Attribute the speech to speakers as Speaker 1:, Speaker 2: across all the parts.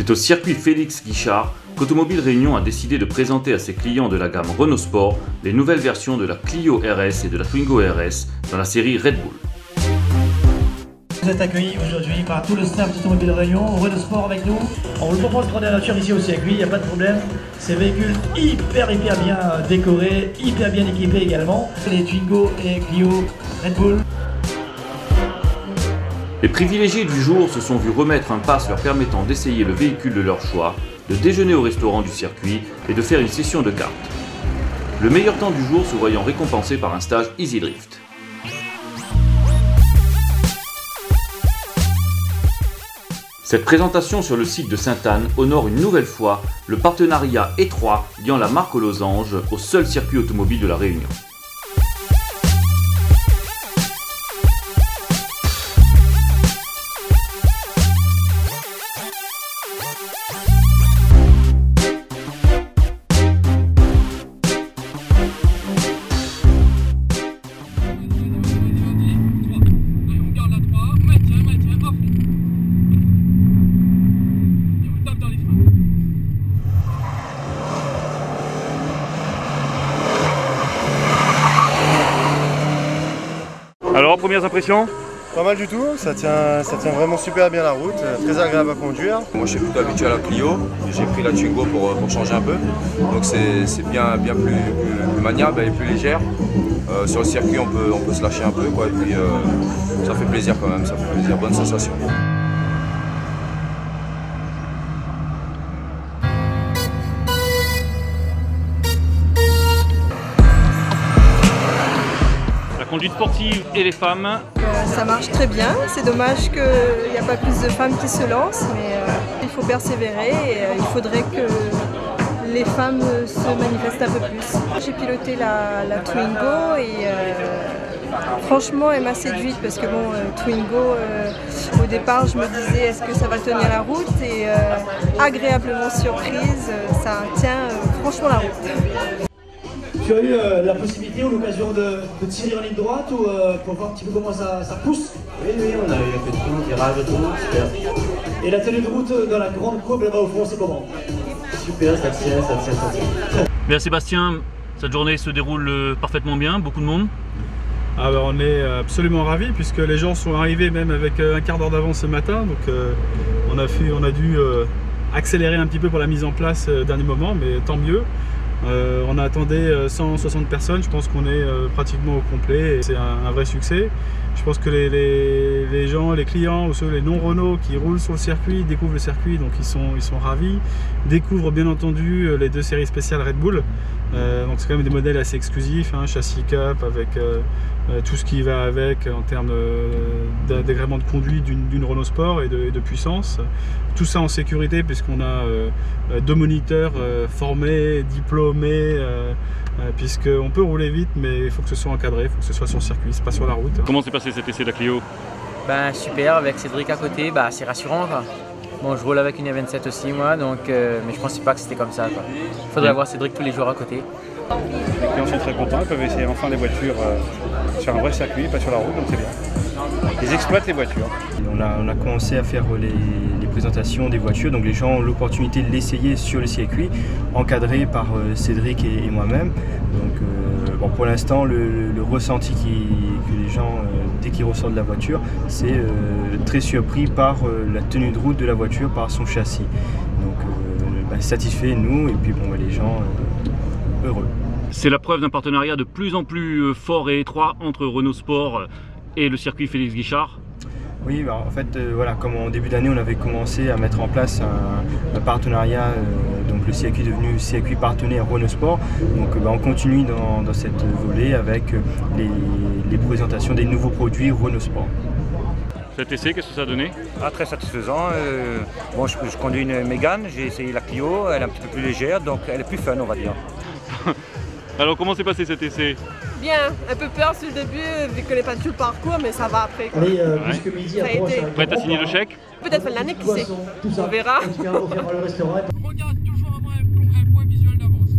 Speaker 1: C'est au circuit Félix Guichard qu'Automobile Réunion a décidé de présenter à ses clients de la gamme Renault Sport les nouvelles versions de la Clio RS et de la Twingo RS dans la série Red Bull.
Speaker 2: Vous êtes accueillis aujourd'hui par tout le staff d'Automobile Réunion, Renault Sport avec nous. On vous propose grandeur nature ici au circuit, il n'y a pas de problème. Ces véhicules hyper bien décorés, hyper bien équipés également. Les Twingo et Clio Red Bull.
Speaker 1: Les privilégiés du jour se sont vus remettre un pass leur permettant d'essayer le véhicule de leur choix, de déjeuner au restaurant du circuit et de faire une session de cartes. Le meilleur temps du jour se voyant récompensé par un stage Easy Drift. Cette présentation sur le site de Sainte-Anne honore une nouvelle fois le partenariat étroit liant la marque aux losanges au seul circuit automobile de la Réunion.
Speaker 3: Alors, premières impressions?
Speaker 4: Pas mal du tout, ça tient vraiment super bien la route, très agréable à conduire.
Speaker 5: Moi je suis plutôt habitué à la Clio, j'ai pris la Twingo pour changer un peu. Donc c'est bien plus maniable et plus légère. Sur le circuit on peut se lâcher un peu quoi, et puis ça fait plaisir quand même, ça fait plaisir, bonne sensation.
Speaker 3: Conduite sportive et les femmes.
Speaker 6: Ça marche très bien, c'est dommage qu'il n'y a pas plus de femmes qui se lancent, mais il faut persévérer et il faudrait que les femmes se manifestent un peu plus. J'ai piloté la Twingo et franchement elle m'a séduite parce que bon, Twingo, au départ je me disais est-ce que ça va tenir la route et agréablement surprise, ça tient franchement la route.
Speaker 2: Tu as eu la possibilité ou l'occasion de tirer en ligne droite ou pour voir un petit peu comment ça pousse?
Speaker 7: Oui, on a eu un peu de tout, virage et tout, super.
Speaker 2: Et la tenue de route dans la grande courbe là-bas au fond, c'est comment?
Speaker 7: Super, ça tient.
Speaker 3: Bien Sébastien, cette journée se déroule parfaitement bien, beaucoup de monde.
Speaker 8: Ah bah on est absolument ravis puisque les gens sont arrivés même avec un quart d'heure d'avance ce matin, donc on a dû accélérer un petit peu pour la mise en place dernier moment, mais tant mieux. On attendait 160 personnes, je pense qu'on est pratiquement au complet et c'est un vrai succès. Je pense que les gens, les clients ou ceux, les non-Renault qui roulent sur le circuit découvrent le circuit, donc ils sont ravis. Découvrent bien entendu les deux séries spéciales Red Bull, donc c'est quand même des modèles assez exclusifs, hein, châssis cup avec tout ce qui va avec en termes d'agrément de conduite d'une Renault Sport et de puissance. Tout ça en sécurité puisqu'on a 2 moniteurs formés, diplômés, puisqu'on peut rouler vite mais il faut que ce soit encadré, il faut que ce soit sur le circuit, c'est pas sur la route.
Speaker 3: Comment s'est passé cet essai de la Clio?
Speaker 9: Ben super, avec Cédric à côté, bah, c'est rassurant quoi. Bon, je roule avec une E27 aussi moi, donc, mais je pensais pas que c'était comme ça quoi. Il faudrait avoir Cédric tous les jours à côté.
Speaker 8: Les clients sont très contents, ils peuvent essayer enfin des voitures sur un vrai circuit, pas sur la route, donc c'est bien. Ils exploitent les voitures.
Speaker 10: On a commencé à faire les présentations des voitures, donc les gens ont l'opportunité de l'essayer sur le circuit, encadré par Cédric et moi-même. Donc bon, pour l'instant, le ressenti que les gens, dès qu'ils ressortent de la voiture, c'est très surpris par la tenue de route de la voiture, par son châssis. Donc satisfait nous et puis bon, les gens heureux.
Speaker 3: C'est la preuve d'un partenariat de plus en plus fort et étroit entre Renault Sport et le circuit Félix Guichard.
Speaker 10: Oui, bah en fait, voilà, comme en début d'année, on avait commencé à mettre en place un partenariat, donc le circuit est devenu circuit partenaire Renault Sport. Donc on continue dans cette volée avec les présentations des nouveaux produits Renault Sport.
Speaker 3: Cet essai, qu'est-ce que ça a donné?
Speaker 11: Très satisfaisant. Bon, je conduis une Mégane, j'ai essayé la Clio, elle est un petit peu plus légère, donc elle est plus fun, on va dire.
Speaker 3: Alors comment s'est passé cet essai?
Speaker 6: Bien, un peu peur sur le début vu qu'on n'est pas tout le parcours, mais ça va après.
Speaker 2: Allez, puisque midi approche.
Speaker 3: Prête à signer le chèque?
Speaker 6: Peut-être fin de l'année, qui sait. On verra.
Speaker 12: Regarde toujours avoir un point visuel d'avance.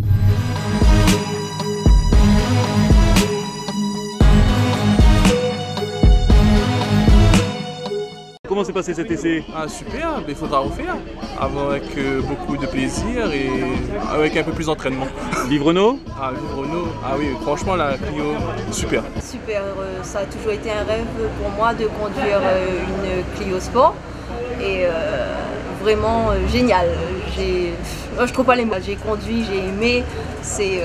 Speaker 3: comment s'est passé cet essai?
Speaker 13: Ah super, il faudra refaire, avec beaucoup de plaisir et avec un peu plus d'entraînement.
Speaker 3: Vive Renault?
Speaker 13: Ah vive Renault, ah oui franchement la Clio, super.
Speaker 6: Super, ça a toujours été un rêve pour moi de conduire une Clio Sport et vraiment génial. Je trouve pas les mots, j'ai conduit, j'ai aimé, c'est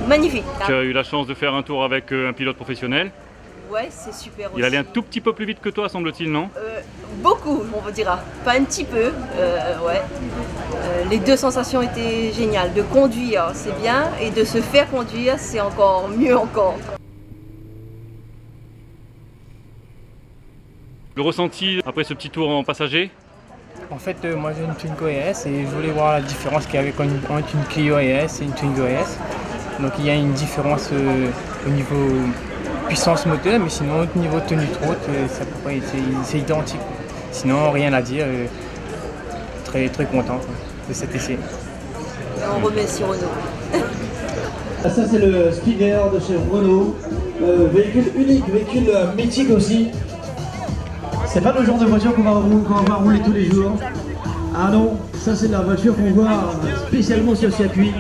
Speaker 6: magnifique.
Speaker 3: Tu as eu la chance de faire un tour avec un pilote professionnel?
Speaker 6: Ouais, c'est super aussi.
Speaker 3: Il allait un tout petit peu plus vite que toi, semble-t-il, non?
Speaker 6: Beaucoup, on dira. Pas un petit peu, ouais. Les deux sensations étaient géniales. De conduire, c'est bien, et de se faire conduire, c'est encore mieux encore.
Speaker 3: Le ressenti après ce petit tour en passager?
Speaker 9: En fait, moi j'ai une Twingo ES et je voulais voir la différence qu'il y avait entre une Clio ES et une Twingo ES. Donc il y a une différence au niveau puissance moteur, mais sinon au niveau tenue de route, c'est identique. Sinon rien à dire, très content de cet essai.
Speaker 6: Et on remercie Renault.
Speaker 2: Ça c'est le Spider de chez Renault, véhicule unique, véhicule mythique aussi. C'est pas le genre de voiture qu'on va rouler tous les jours. Ah non, ça c'est la voiture qu'on voit spécialement sur le circuit.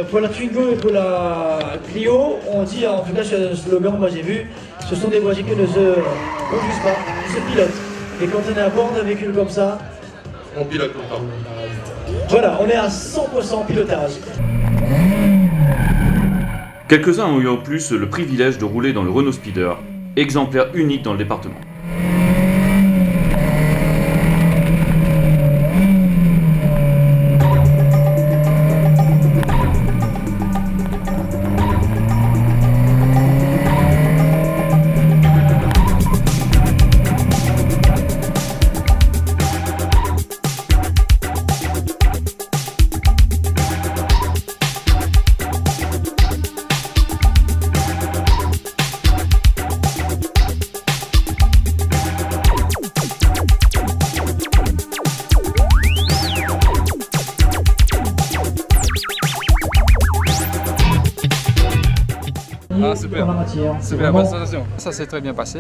Speaker 2: Pour la Twingo et pour la Clio, on dit, en tout cas sur le slogan, moi j'ai vu, ce sont des voitures qui ne se conduisent pas, qui se pilotent. Et quand on est à bord d'un véhicule comme ça,
Speaker 14: on pilote longtemps.
Speaker 2: Voilà, on est à 100% pilotage.
Speaker 1: Quelques-uns ont eu en plus le privilège de rouler dans le Renault Spider, exemplaire unique dans le département.
Speaker 15: Ah super, super, bonne sensation. Ça s'est très bien passé,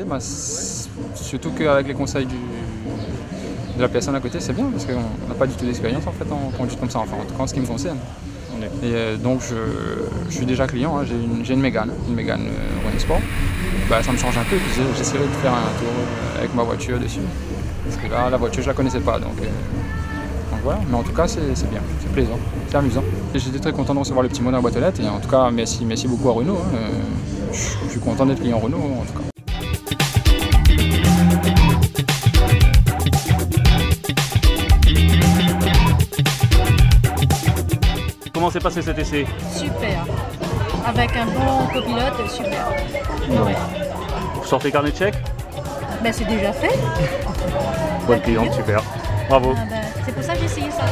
Speaker 15: surtout qu'avec les conseils de la personne à côté, c'est bien parce qu'on n'a pas du tout d'expérience en fait en conduite comme ça, enfin en tout cas en ce qui me concerne. Et donc je suis déjà client, hein, j'ai une Mégane Renault Sport. Bah, ça me change un peu, j'essaierai de faire un tour avec ma voiture dessus. Parce que là, la voiture je la connaissais pas, donc voilà, mais en tout cas c'est bien, c'est plaisant, c'est amusant. J'étais très content de recevoir le petit mot dans la boîte aux lettres et en tout cas merci beaucoup à Renault, hein. Je suis content d'être client Renault en tout cas.
Speaker 3: Comment s'est passé cet essai?
Speaker 16: Super, avec un bon copilote, super. Ouais.
Speaker 3: Vous sortez carnet de chèques?
Speaker 16: Ben, c'est déjà fait.
Speaker 3: Bonne cliente, super. Bravo.
Speaker 16: Ah ben, c'est pour ça que j'ai essayé ça.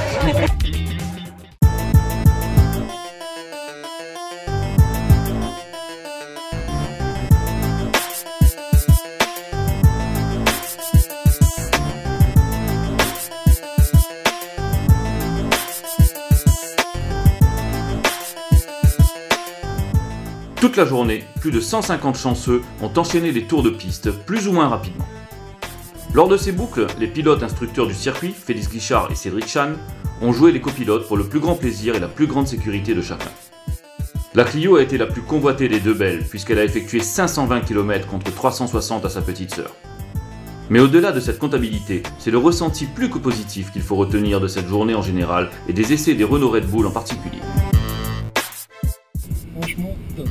Speaker 1: Toute la journée, plus de 150 chanceux ont enchaîné les tours de piste, plus ou moins rapidement. Lors de ces boucles, les pilotes instructeurs du circuit, Félix Guichard et Cédric Chan, ont joué les copilotes pour le plus grand plaisir et la plus grande sécurité de chacun. La Clio a été la plus convoitée des deux belles, puisqu'elle a effectué 520 km contre 360 à sa petite sœur. Mais au-delà de cette comptabilité, c'est le ressenti plus que positif qu'il faut retenir de cette journée en général et des essais des Renault Red Bull en particulier.
Speaker 17: Franchement, top.